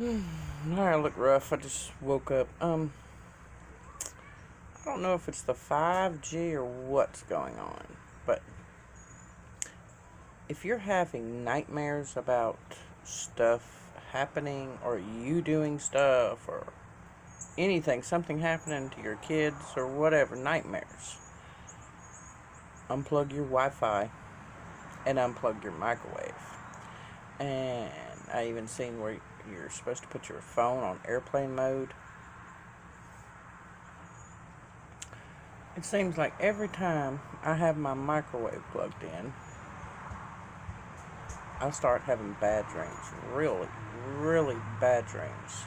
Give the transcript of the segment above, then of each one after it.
I look rough. I just woke up. I don't know if it's the 5G or what's going on, but if you're having nightmares about stuff happening or you doing stuff or anything, something happening to your kids or whatever, nightmares, unplug your Wi-Fi and unplug your microwave. And I even seen where you're supposed to put your phone on airplane mode. It seems like every time I have my microwave plugged in, I start having bad dreams. Really, really bad dreams.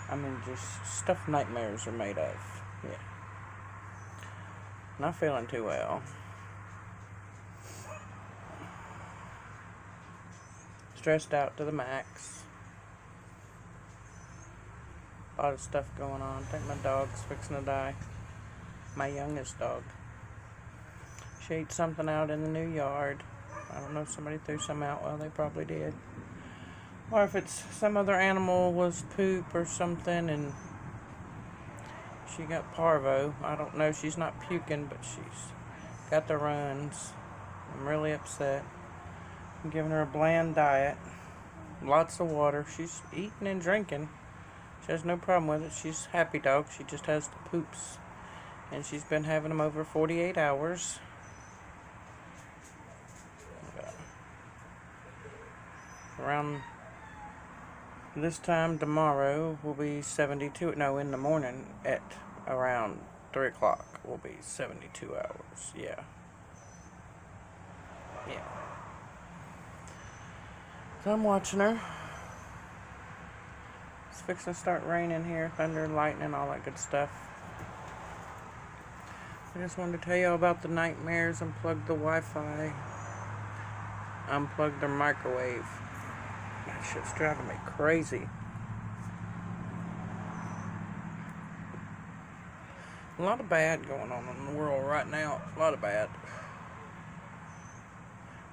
I mean, just stuff nightmares are made of. Yeah. Not feeling too well. Stressed out to the max. A lot of stuff going on. I think my dog's fixing to die. My youngest dog. She ate something out in the new yard. I don't know if somebody threw some out. Well, they probably did. Or if it's some other animal was poop or something and she got parvo. I don't know. She's not puking, but she's got the runs. I'm really upset. I'm giving her a bland diet. Lots of water. She's eating and drinking. She has no problem with it. She's a happy dog. She just has the poops. And she's been having them over 48 hours. Around this time tomorrow will be 72. No, in the morning at around 3 o'clock will be 72 hours. Yeah. So I'm watching her. It's fixing to start raining here. Thunder, lightning, all that good stuff. I just wanted to tell you all about the nightmares. Unplug the Wi-Fi. Unplug the microwave. That shit's driving me crazy. A lot of bad going on in the world right now. A lot of bad.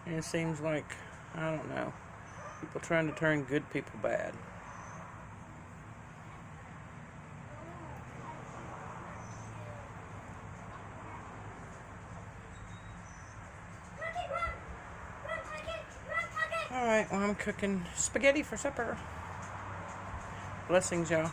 And it seems like, I don't know, people trying to turn good people bad. Alright, well, I'm cooking spaghetti for supper. Blessings, y'all.